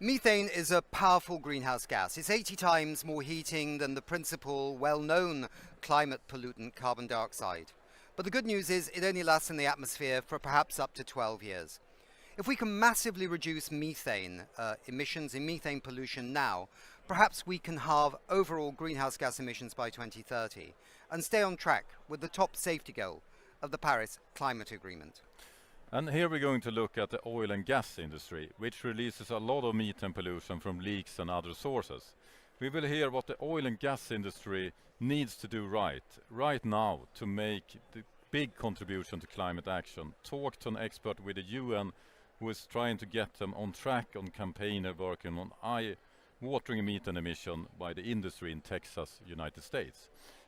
Methane is a powerful greenhouse gas. It's 80 times more heating than the principal well-known climate pollutant, carbon dioxide. But the good news is it only lasts in the atmosphere for perhaps up to 12 years. If we can massively reduce methane emissions and methane pollution now, perhaps we can halve overall greenhouse gas emissions by 2030 and stay on track with the top safety goal of the Paris Climate Agreement. And here we're going to look at the oil and gas industry, which releases a lot of methane pollution from leaks and other sources. We will hear what the oil and gas industry needs to do right now to make the big contribution to climate action. Talk to an expert with the UN who is trying to get them on track on campaign working on eye-watering methane emission by the industry in Texas, United States,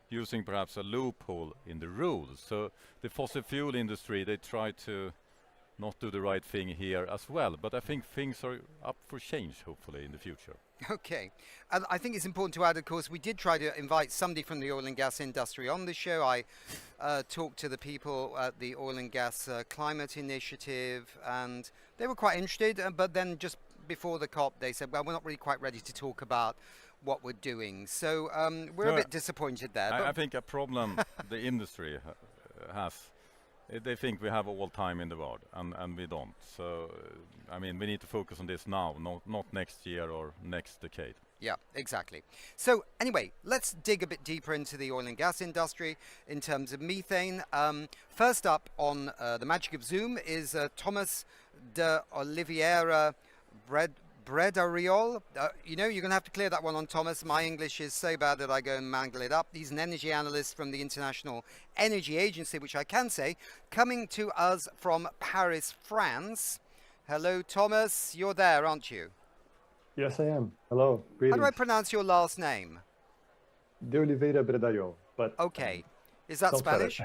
using perhaps a loophole in the rules. So the fossil fuel industry, they try to not do the right thing here as well, but I think things are up for change, hopefully, in the future. Okay, and I think it's important to add, of course, we did try to invite somebody from the oil and gas industry on the show. I talked to the people at the Oil and Gas Climate Initiative, and they were quite interested, but then just before the COP, they said, well, we're not really quite ready to talk about what we're doing. So we're a bit disappointed there. I think a problem the industry has, they think we have all time in the world, and we don't. So, I mean, we need to focus on this now, not next year or next decade. Yeah, exactly. So anyway, let's dig a bit deeper into the oil and gas industry in terms of methane. First up on the magic of Zoom is Tomás de Oliveira Bredariol. You know, you're going to have to clear that one on Tomás. My English is so bad that I go and mangle it up. He's an energy analyst from the International Energy Agency, which I can say, coming to us from Paris, France. Hello, Tomás. You're there, aren't you? Yes, I am. Hello. Greetings. How do I pronounce your last name? De Oliveira Bredariol. But okay. Is that Spanish?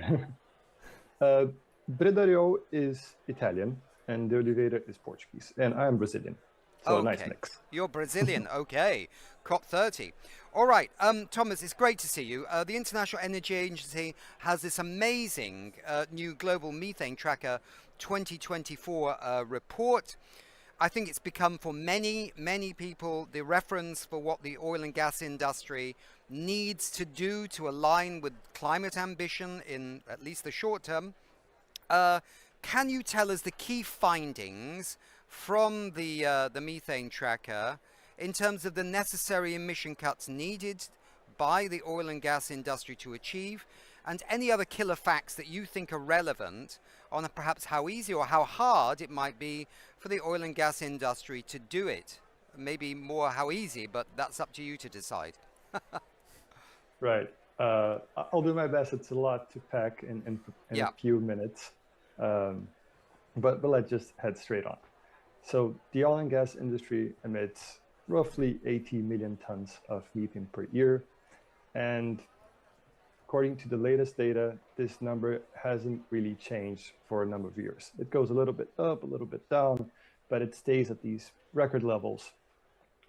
Bredariol is Italian and De Oliveira is Portuguese. And I am Brazilian. So okay. Nice mix. You're Brazilian. Okay. COP30. All right. Tomás, it's great to see you. The International Energy Agency has this amazing new global methane tracker 2024 report. I think it's become for many, many people the reference for what the oil and gas industry needs to do to align with climate ambition in at least the short term. Can you tell us the key findings from the methane tracker in terms of the necessary emission cuts needed by the oil and gas industry to achieve, and any other killer facts that you think are relevant on perhaps how easy or how hard it might be for the oil and gas industry to do it? Maybe more how easy, but that's up to you to decide. Right. I'll do my best. It's a lot to pack in a few minutes. But let's just head straight on. So the oil and gas industry emits roughly 80 million tons of methane per year. And according to the latest data, this number hasn't really changed for a number of years. It goes a little bit up, a little bit down, but it stays at these record levels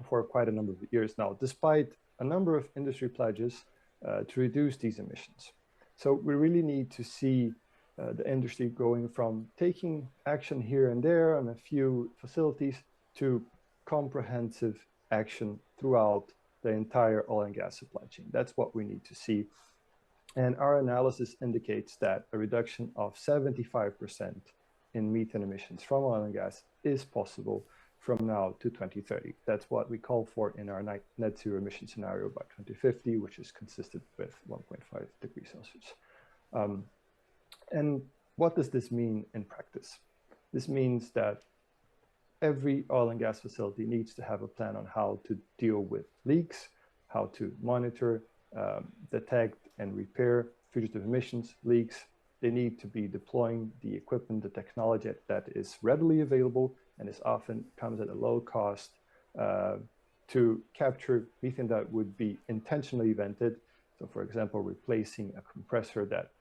for quite a number of years now, despite a number of industry pledges to reduce these emissions. So we really need to see the industry going from taking action here and there on a few facilities to comprehensive action throughout the entire oil and gas supply chain. That's what we need to see. And our analysis indicates that a reduction of 75% in methane emissions from oil and gas is possible from now to 2030. That's what we call for in our net zero emission scenario by 2050, which is consistent with 1.5 degrees Celsius. And what does this mean in practice? This means that every oil and gas facility needs to have a plan on how to deal with leaks, how to monitor, detect and repair fugitive emissions, leaks. They need to be deploying the equipment, the technology that is readily available and is often comes at a low cost to capture methane that would be intentionally vented. So for example, replacing a compressor that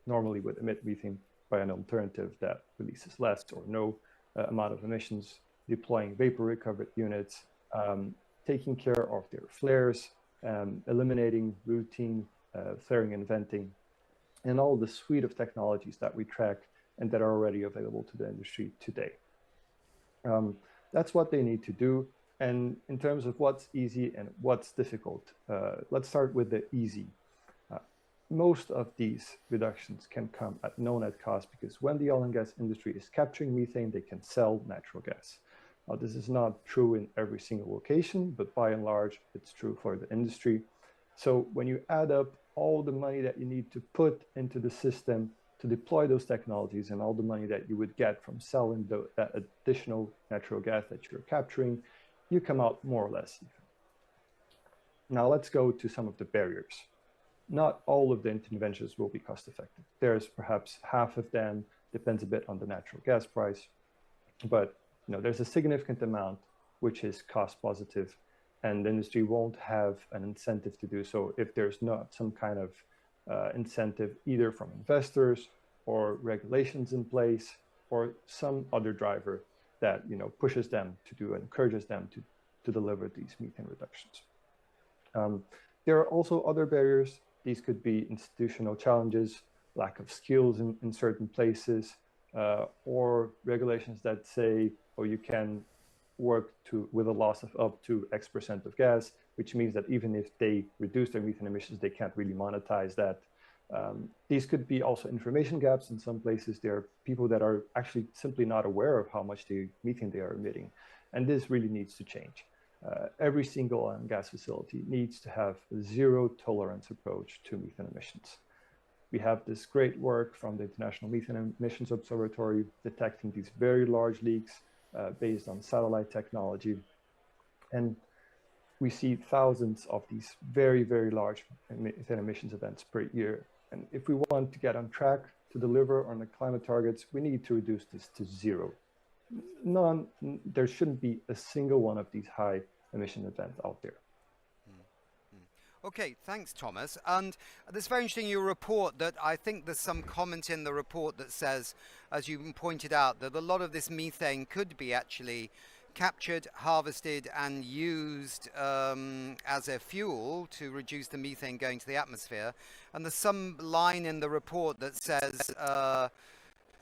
normally would emit methane by an alternative that releases less or no amount of emissions, deploying vapor recovered units, taking care of their flares, eliminating routine flaring and venting, and all the suite of technologies that we track and that are already available to the industry today. That's what they need to do. And in terms of what's easy and what's difficult, let's start with the easy. Most of these reductions can come at no net cost, because when the oil and gas industry is capturing methane, they can sell natural gas. Now, this is not true in every single location, but by and large, it's true for the industry. So when you add up all the money that you need to put into the system to deploy those technologies and all the money that you would get from selling that additional natural gas that you're capturing, you come out more or less even. Now let's go to some of the barriers. Not all of the interventions will be cost effective. There's perhaps half of them, depends a bit on the natural gas price, but there's a significant amount which is cost positive, and the industry won't have an incentive to do so if there's not some kind of incentive either from investors or regulations in place or some other driver that pushes them to do and encourages them to deliver these methane reductions. There are also other barriers. These could be institutional challenges, lack of skills in certain places, or regulations that say, oh, you can work with a loss of up to X% of gas, which means that even if they reduce their methane emissions, they can't really monetize that. These could be also information gaps. In some places, there are people that are actually simply not aware of how much methane they are emitting. And this really needs to change. Every single oil and gas facility needs to have a zero tolerance approach to methane emissions. We have this great work from the International Methane Emissions Observatory detecting these very large leaks based on satellite technology. And we see thousands of these very, very large methane emissions events per year. And if we want to get on track to deliver on the climate targets, we need to reduce this to zero. There shouldn't be a single one of these high emission events out there. Okay, thanks, Thomas. And it's very interesting, your report, that I think there's some comment in the report that says, as you pointed out, that a lot of this methane could be actually captured, harvested and used as a fuel to reduce the methane going to the atmosphere. And there's some line in the report that says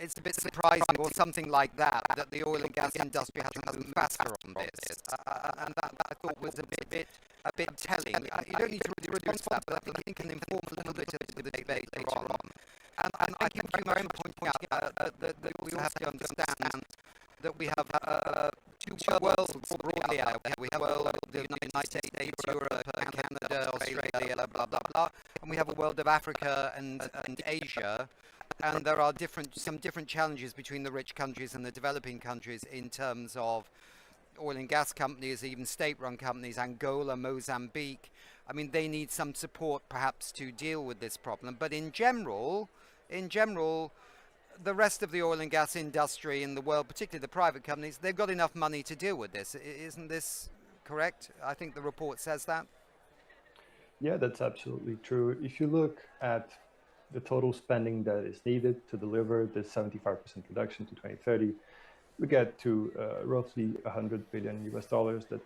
it's a bit surprising or something like that, that the oil and gas industry hasn't moved faster on this. And that I thought was a bit telling. You don't need to really respond to that, but I think it can inform a little bit of the debate later on. And I think you were pointing out that we also have to understand that we have two worlds broadly out there. We have a world of the United States, Europe, Canada, Australia, blah, blah, blah. And we have a world of Africa and Asia. And there are some different challenges between the rich countries and the developing countries in terms of oil and gas companies, even state-run companies, Angola, Mozambique. I mean, they need some support perhaps to deal with this problem. But in general, the rest of the oil and gas industry in the world, particularly the private companies, they've got enough money to deal with this. Isn't this correct? I think the report says that. Yeah, that's absolutely true. If you look at the total spending that is needed to deliver this 75% reduction to 2030, we get to roughly $100 billion US.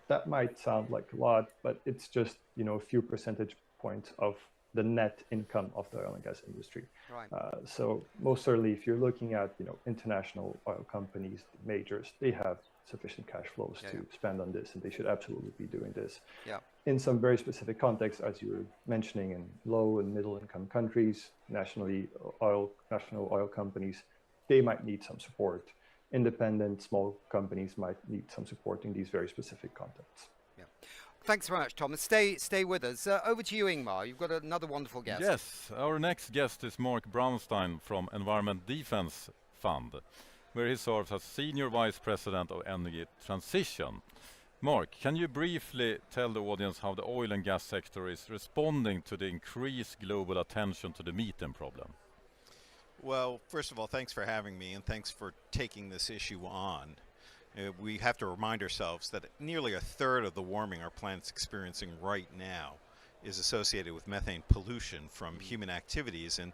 That might sound like a lot, but it's just a few percentage points of the net income of the oil and gas industry. Right. So most certainly, if you're looking at international oil companies, majors, they have sufficient cash flows to spend on this, and they should absolutely be doing this. Yeah. In some very specific contexts, as you were mentioning, in low and middle income countries, national oil companies, they might need some support. Independent small companies might need some support in these very specific contexts. Yeah. Thanks very much, Thomas. Stay with us. Over to you, Ingmar. You've got another wonderful guest. Yes, our next guest is Mark Brownstein from Environment Defense Fund, where he serves as Senior Vice President of Energy Transition. Mark, can you briefly tell the audience how the oil and gas sector is responding to the increased global attention to the methane problem? Well, first of all, thanks for having me, and thanks for taking this issue on. We have to remind ourselves that nearly a third of the warming our planet's experiencing right now is associated with methane pollution from human activities, and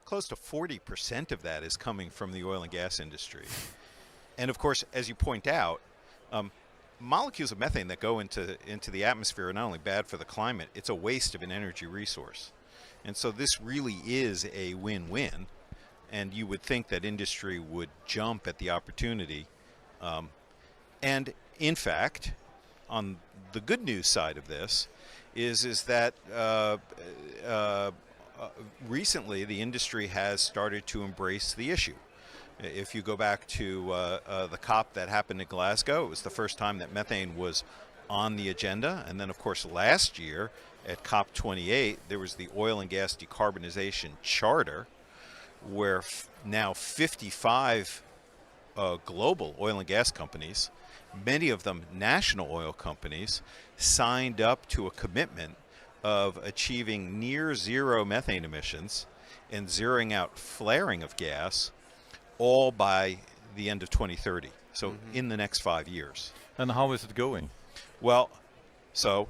close to 40% of that is coming from the oil and gas industry. And of course, as you point out, molecules of methane that go into the atmosphere are not only bad for the climate, it's a waste of an energy resource. And so this really is a win-win, and you would think that industry would jump at the opportunity. And in fact, on the good news side of this is that recently the industry has started to embrace the issue. If you go back to the COP that happened in Glasgow, it was the first time that methane was on the agenda. And then, of course, last year at COP28, there was the Oil and Gas Decarbonization Charter, where now 55 global oil and gas companies, many of them national oil companies, signed up to a commitment of achieving near zero methane emissions and zeroing out flaring of gas, all by the end of 2030. So in the next 5 years. And how is it going? Well, so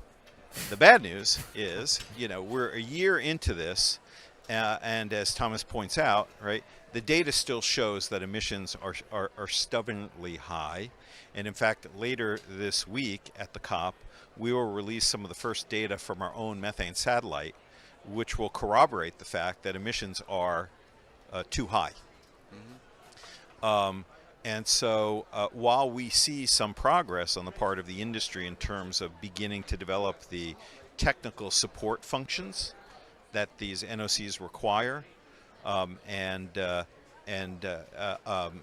the bad news is, we're a year into this, and as Thomas points out, right, the data still shows that emissions are stubbornly high. And in fact, later this week at the COP, we will release some of the first data from our own methane satellite, which will corroborate the fact that emissions are too high. And so while we see some progress on the part of the industry in terms of beginning to develop the technical support functions that these NOCs require, and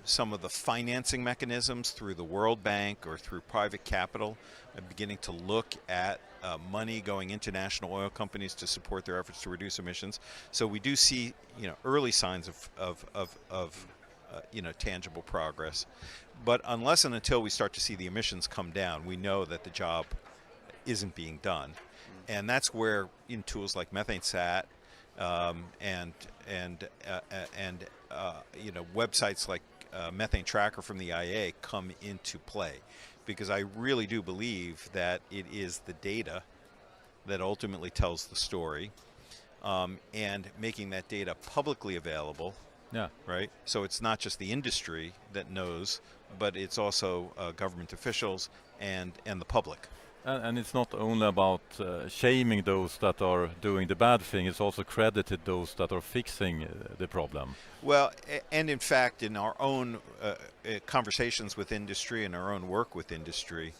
some of the financing mechanisms through the World Bank or through private capital, beginning to look at money going into national oil companies to support their efforts to reduce emissions. So we do see, early signs of tangible progress. But unless and until we start to see the emissions come down, we know that the job isn't being done. And that's where in tools like Methane Sat and websites like Methane Tracker from the IEA come into play, because I really do believe that it is the data that ultimately tells the story, and making that data publicly available. Yeah. Right. So it's not just the industry that knows, but it's also government officials and the public. And it's not only about shaming those that are doing the bad thing, it's also credited those that are fixing the problem. Well, and in fact, in our own conversations with industry and our own work with industry,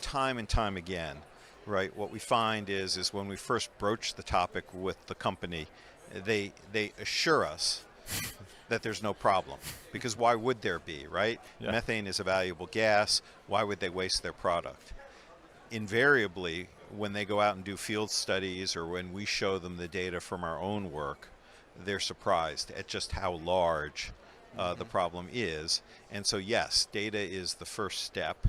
time and time again, right, what we find is when we first broach the topic with the company, they assure us that there's no problem, because why would there be, right? Yeah. Methane is a valuable gas. Why would they waste their product? Invariably, when they go out and do field studies or when we show them the data from our own work, they're surprised at just how large the problem is. And so yes, data is the first step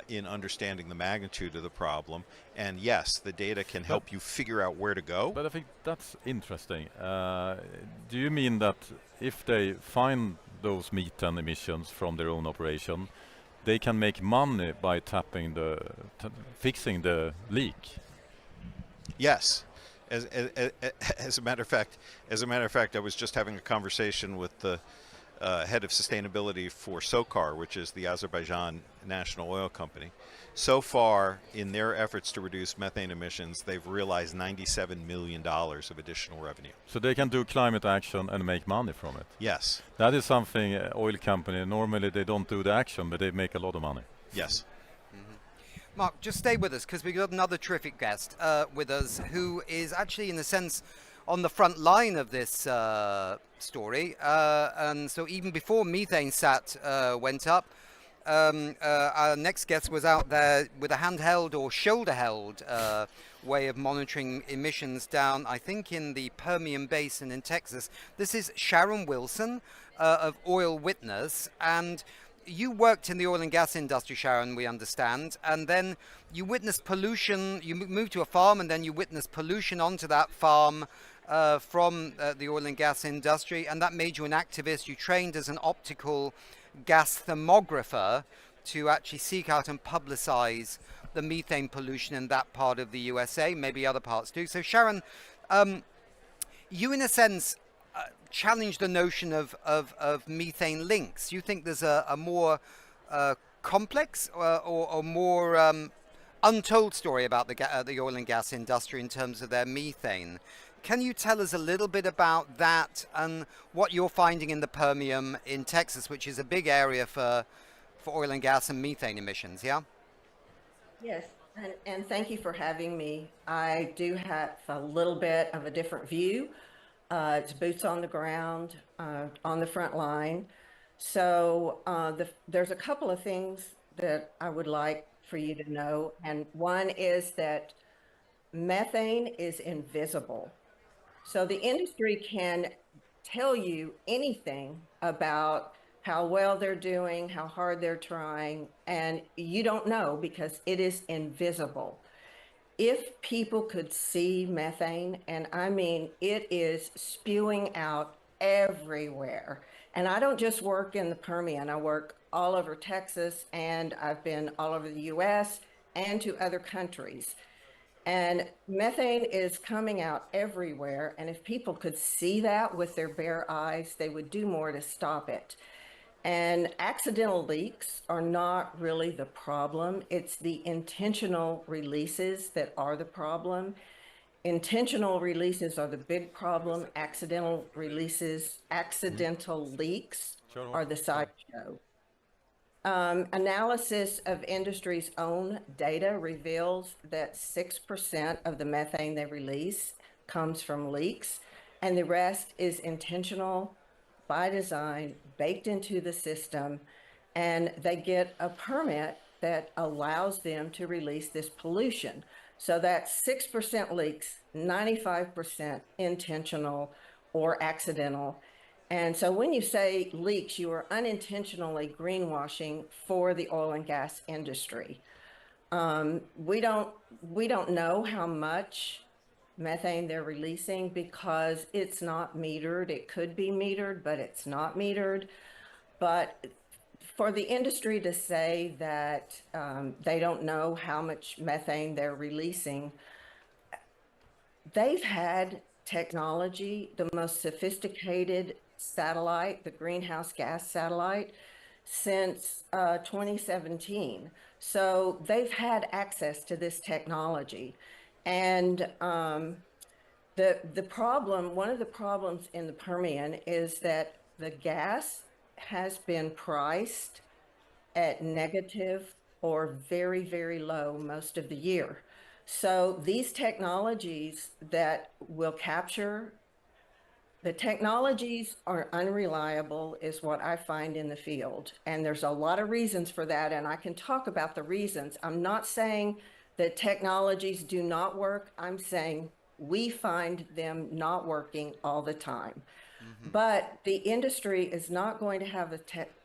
in understanding the magnitude of the problem. And yes, the data can help you figure out where to go. But I think that's interesting. Do you mean that if they find those methane emissions from their own operation, they can make money by fixing the leak? Yes. As a matter of fact, I was just having a conversation with the head of sustainability for SOCAR, which is the Azerbaijan national oil company. So far, in their efforts to reduce methane emissions, they've realized $97 million of additional revenue. So they can do climate action and make money from it? Yes. That is something oil company, normally they don't do the action, but they make a lot of money. Yes. Mark, just stay with us, because we've got another terrific guest with us who is actually, in a sense, on the front line of this story. And so even before Methane Sat went up, our next guest was out there with a handheld or shoulder-held way of monitoring emissions down, I think, in the Permian Basin in Texas. This is Sharon Wilson of Oil Witness, and you worked in the oil and gas industry, Sharon, we understand, and then you witnessed pollution. You moved to a farm, and then you witnessed pollution onto that farm from the oil and gas industry, and that made you an activist. You trained as an optical gas thermographer to actually seek out and publicize the methane pollution in that part of the USA, maybe other parts too. So Sharon, you in a sense challenge the notion of methane links. You think there's a more complex or more untold story about the oil and gas industry in terms of their methane. Can you tell us a little bit about that and what you're finding in the Permian in Texas, which is a big area for oil and gas and methane emissions, yeah? Yes, and thank you for having me. I do have a little bit of a different view. It's boots on the ground, on the front line. So there's a couple of things that I would like for you to know. And one is that methane is invisible. So the industry can tell you anything about how well they're doing, how hard they're trying, and you don't know because it is invisible. If people could see methane, and I mean, it is spewing out everywhere. And I don't just work in the Permian, I work all over Texas, and I've been all over the US and to other countries. And methane is coming out everywhere. And if people could see that with their bare eyes, they would do more to stop it. And accidental leaks are not really the problem. It's the intentional releases that are the problem. Intentional releases are the big problem. Accidental releases, accidental leaks are the sideshow. Analysis of industry's own data reveals that 6% of the methane they release comes from leaks, and the rest is intentional, by design, baked into the system, and they get a permit that allows them to release this pollution. So that's 6% leaks, 95% intentional or accidental. And so when you say leaks, you are unintentionally greenwashing for the oil and gas industry. We don't know how much methane they're releasing because it's not metered. It could be metered, but it's not metered. But for the industry to say that they don't know how much methane they're releasing, they've had technology, the most sophisticated satellite, the greenhouse gas satellite, since 2017. So they've had access to this technology. And the problem, one of the problems in the Permian is that the gas has been priced at negative or very, very low most of the year. So these technologies that will capture, the technologies are unreliable is what I find in the field. And there's a lot of reasons for that. And I can talk about the reasons. I'm not saying that technologies do not work. I'm saying we find them not working all the time. But the industry is not going to have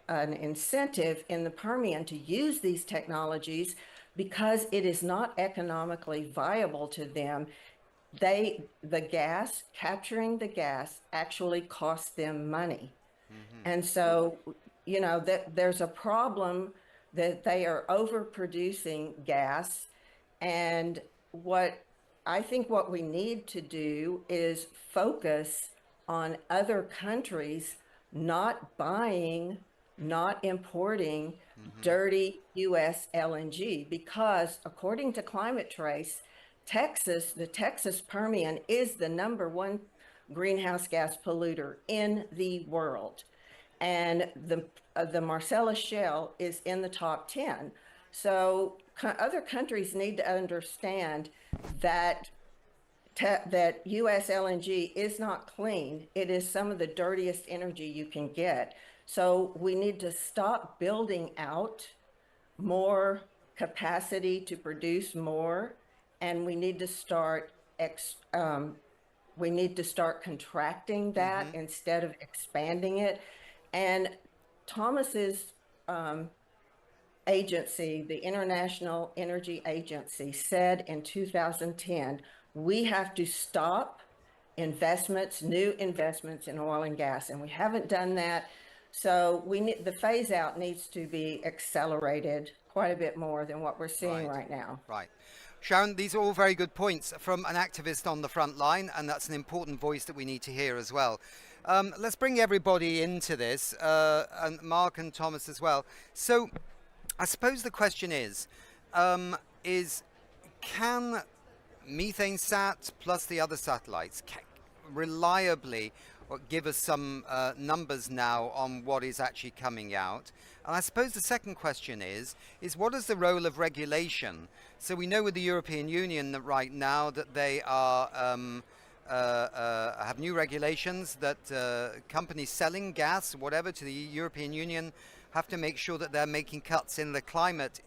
an incentive in the Permian to use these technologies because it is not economically viable to them. Capturing the gas actually costs them money. And so, you know, there's a problem that they are overproducing gas. And what we need to do is focus on other countries not buying, not importing dirty US LNG, because according to Climate Trace, the Texas Permian is the #1 greenhouse gas polluter in the world. And the Marcellus Shale is in the top 10. So other countries need to understand that US LNG is not clean. It is some of the dirtiest energy you can get. So we need to stop building out more capacity to produce more, and we need to start contracting that instead of expanding it. And Thomas's agency, the International Energy Agency, said in 2010, we have to stop new investments in oil and gas, and we haven't done that. So the phase out needs to be accelerated quite a bit more than what we're seeing right now. Right. Sharon, these are all very good points from an activist on the front line, and that's an important voice that we need to hear as well. Let's bring everybody into this, and Mark and Thomas as well. So I suppose the question is can Methane Sat plus the other satellites reliably give us some numbers now on what is actually coming out. And I suppose the second question is what is the role of regulation? So we know with the European Union that right now that they are have new regulations that companies selling gas, whatever, to the European Union have to make sure that they're making cuts in the climate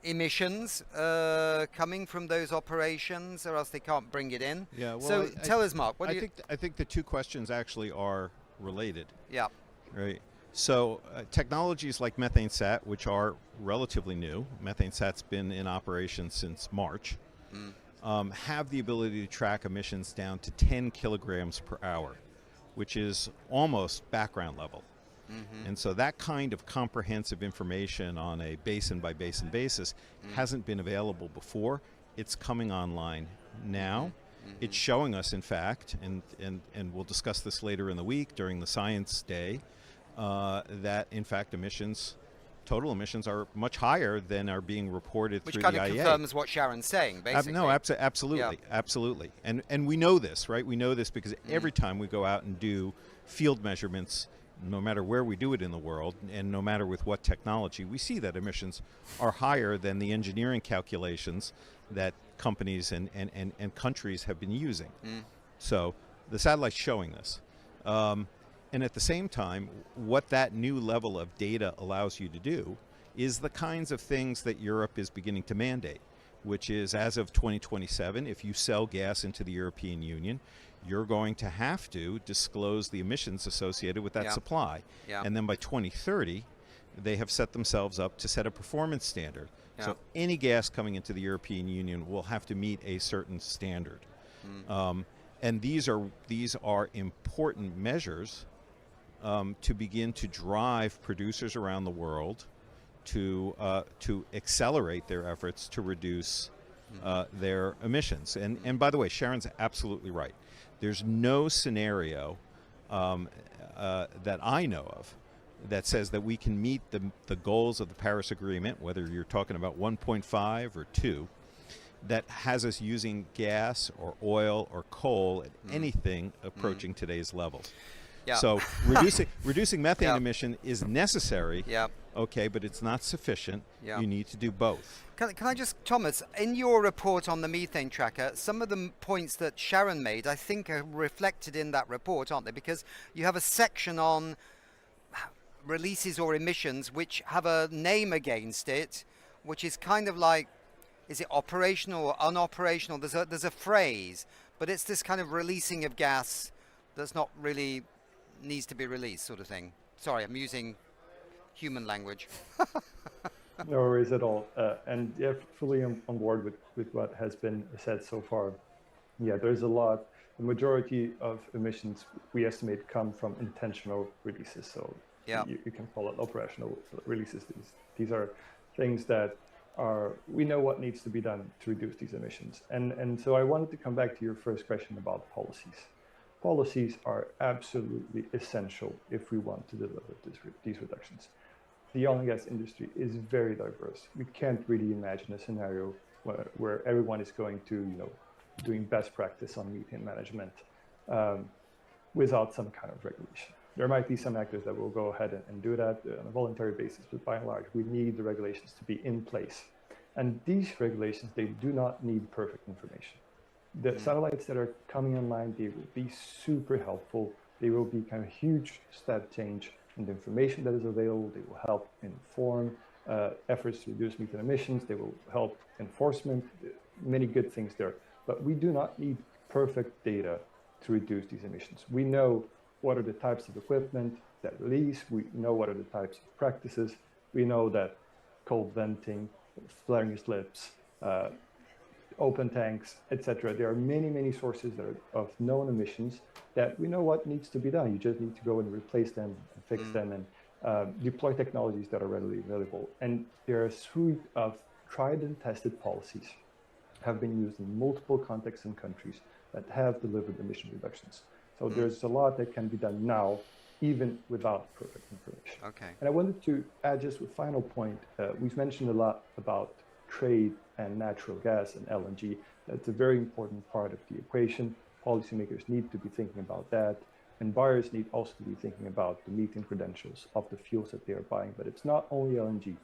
emissions coming from those operations, or else they can't bring it in. Yeah. Well, so tell us, Mark. I think the two questions actually are related. Yeah. Right. So technologies like Methane Sat, which are relatively new, Methane Sat's been in operation since March, have the ability to track emissions down to 10 kilograms per hour, which is almost background level. And so that kind of comprehensive information on a basin by basin basis hasn't been available before. It's coming online now. It's showing us, in fact, and we'll discuss this later in the week during the Science Day, that in fact total emissions are much higher than are being reported through the IEA. Which kind of confirms what Sharon's saying, basically. No, absolutely, absolutely. And we know this, right? We know this because every time we go out and do field measurements, no matter where we do it in the world, and no matter with what technology, we see that emissions are higher than the engineering calculations that companies and countries have been using. So the satellite's showing this. And at the same time, what that new level of data allows you to do is the kinds of things that Europe is beginning to mandate, which is as of 2027, if you sell gas into the European Union, you're going to have to disclose the emissions associated with that supply. And then by 2030, they have set themselves up to set a performance standard. So any gas coming into the European Union will have to meet a certain standard. And these are important measures to begin to drive producers around the world to accelerate their efforts to reduce their emissions. And by the way, Sharon's absolutely right. There's no scenario that I know of that says that we can meet the goals of the Paris Agreement, whether you're talking about 1.5 or 2, that has us using gas or oil or coal at anything approaching today's levels. So reducing methane emission is necessary, okay, but it's not sufficient. You need to do both. Can I just, Thomas, in your report on the methane tracker, some of the points that Sharon made, I think are reflected in that report, aren't they? Because you have a section on releases or emissions which have a name against it, which is kind of like, is it operational or unoperational? There's a phrase, but it's this kind of releasing of gas that's not really needs to be released sort of thing. Sorry, I'm using human language. No worries at all. And yeah, fully on board with what has been said so far. Yeah, there's a lot. The majority of emissions we estimate come from intentional releases. So you can call it operational releases. These are things that we know what needs to be done to reduce these emissions. And so I wanted to come back to your first question about policies. Policies are absolutely essential if we want to deliver these reductions. The oil and gas industry is very diverse. We can't really imagine a scenario where everyone is going to, doing best practice on methane management without some kind of regulation. There might be some actors that will go ahead and do that on a voluntary basis, but by and large, we need the regulations to be in place. And these regulations, they do not need perfect information. The satellites that are coming online, they will be super helpful. They will be kind of huge step change in the information that is available. They will help inform efforts to reduce methane emissions. They will help enforcement, many good things there. But we do not need perfect data to reduce these emissions. We know what are the types of equipment that release. We know what are the types of practices. We know that cold venting, flaring slips, open tanks, etc. There are many, many sources that are of known emissions that we know what needs to be done. You just need to go and replace them and fix them and deploy technologies that are readily available. And there are a suite of tried and tested policies have been used in multiple contexts and countries that have delivered emission reductions. So there's a lot that can be done now, even without perfect information. Okay. And I wanted to add just a final point. We've mentioned a lot about trade and natural gas and LNG. That's a very important part of the equation. Policymakers need to be thinking about that. And buyers need also to be thinking about the methane credentials of the fuels that they are buying. But it's not only LNG.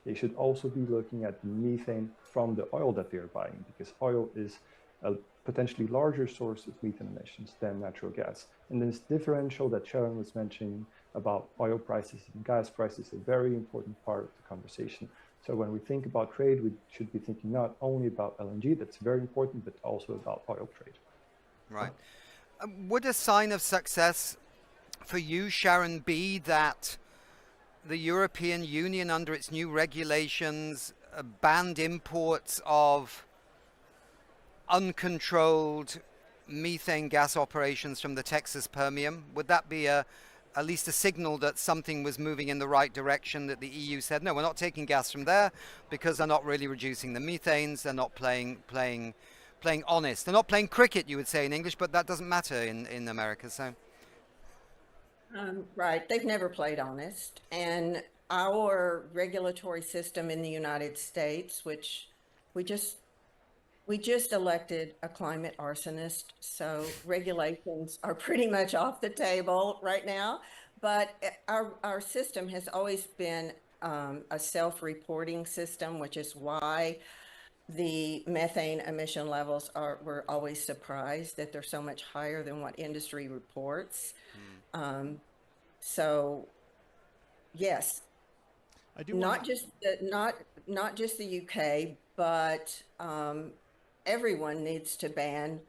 They should also be looking at the methane from the oil that they are buying, because oil is a potentially larger source of methane emissions than natural gas. And this differential that Sharon was mentioning about oil prices and gas prices is a very important part of the conversation. So when we think about trade, we should be thinking not only about LNG, that's very important, but also about oil trade. Right. Would a sign of success for you, Sharon, be that the European Union, under its new regulations, banned imports of uncontrolled methane gas operations from the Texas Permian? Would that be at least a signal that something was moving in the right direction, that the EU said, no, we're not taking gas from there because they're not really reducing the methanes, they're not playing honest. They're not playing cricket, you would say in English, but that doesn't matter in America. So, right, they've never played honest. And our regulatory system in the United States, which we just elected a climate arsonist, so regulations are pretty much off the table right now. But our system has always been a self-reporting system, which is why the methane emission levels we're always surprised that they're so much higher than what industry reports. So yes, I do not just the UK, but everyone needs to ban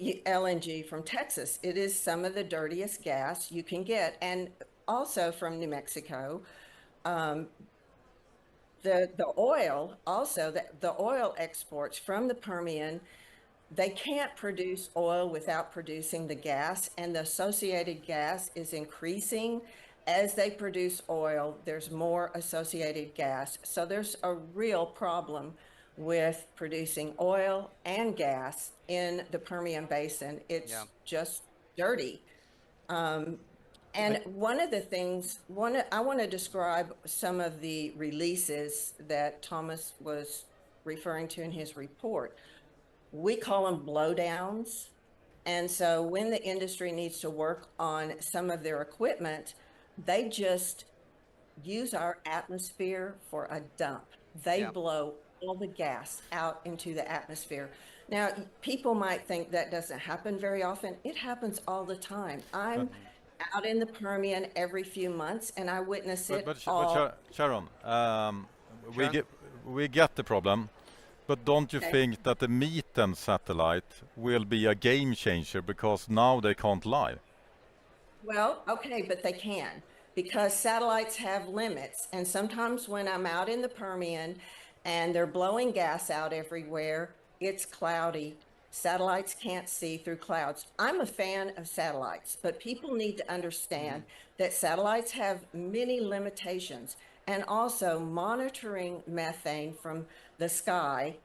LNG from Texas. It is some of the dirtiest gas you can get, and also from New Mexico. The oil also, the oil exports from the Permian, they can't produce oil without producing the gas, and the associated gas is increasing. As they produce oil, there's more associated gas. So there's a real problem with producing oil and gas in the Permian Basin. It's just dirty. And one of the things, I want to describe some of the releases that Tomás was referring to in his report. We call them blowdowns. And so when the industry needs to work on some of their equipment, they just use our atmosphere for a dump. They blow all the gas out into the atmosphere. Now, people might think that doesn't happen very often. It happens all the time. I'm out in the Permian every few months, and I witness it all. But Sharon, we get the problem, but don't you think that the Methane satellite will be a game changer because now they can't lie? Well, okay, but they can, because satellites have limits. And sometimes when I'm out in the Permian and they're blowing gas out everywhere, it's cloudy. Satellites can't see through clouds. I'm a fan of satellites, but people need to understand that satellites have many limitations, and also monitoring methane from the sky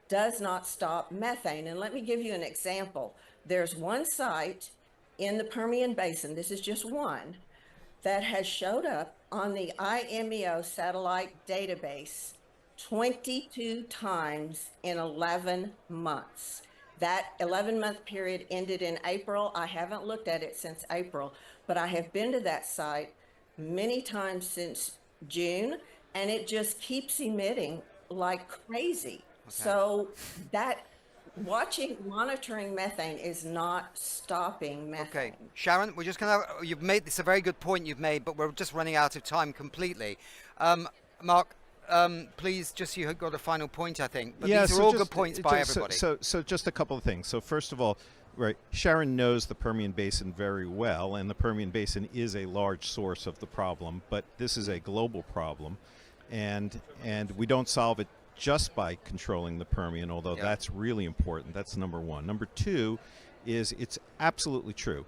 does not stop methane. And let me give you an example. There's one site in the Permian Basin, this is just one, that has showed up on the IMEO satellite database 22 times in 11 months. That 11-month period ended in April. I haven't looked at it since April, but I have been to that site many times since June, and it just keeps emitting like crazy. So that monitoring methane is not stopping methane. Okay, Sharon, we're just going to, you've made this a very good point you've made, but we're just running out of time completely. Mark, please, just you've got a final point, I think. But these are all good points by everybody. So just a couple of things. So first of all, right, Sharon knows the Permian Basin very well, and the Permian Basin is a large source of the problem, but this is a global problem, and we don't solve it just by controlling the Permian, although that's really important. That's number one. Number two is it's absolutely true.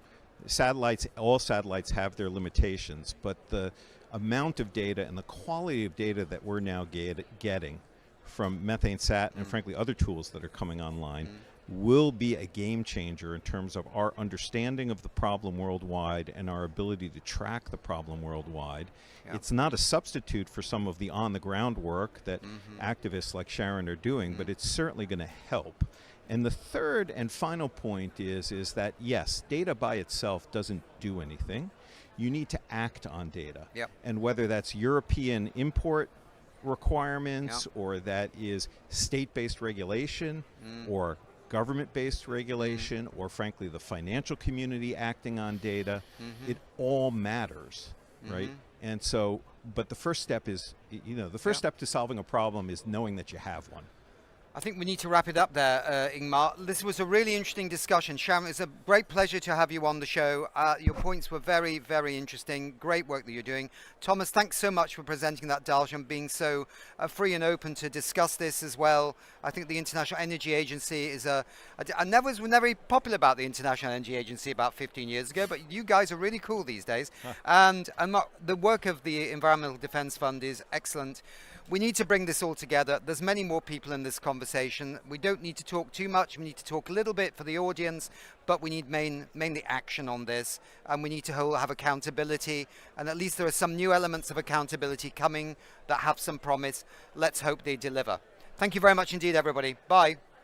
All satellites have their limitations, but the amount of data and the quality of data that we're now getting from Methane Sat and frankly other tools that are coming online will be a game changer in terms of our understanding of the problem worldwide and our ability to track the problem worldwide. It's not a substitute for some of the on-the-ground work that activists like Sharon are doing, but it's certainly going to help. And the third and final point is that, yes, data by itself doesn't do anything. You need to act on data. Yep. And whether that's European import requirements, or that is state-based regulation, or government-based regulation, or frankly the financial community acting on data, it all matters, right? And so, but the first step is, the first step to solving a problem is knowing that you have one. I think we need to wrap it up there, Ingmar. This was a really interesting discussion. Sharon, it's a great pleasure to have you on the show. Your points were very, very interesting. Great work that you're doing. Tomás, thanks so much for presenting that data and being so free and open to discuss this as well. I think the International Energy Agency is I never was very popular about the International Energy Agency about 15 years ago, but you guys are really cool these days. And the work of the Environmental Defence Fund is excellent. We need to bring this all together. There's many more people in this conversation. We don't need to talk too much. We need to talk a little bit for the audience, but we need mainly action on this. And we need to have accountability. And at least there are some new elements of accountability coming that have some promise. Let's hope they deliver. Thank you very much indeed, everybody. Bye.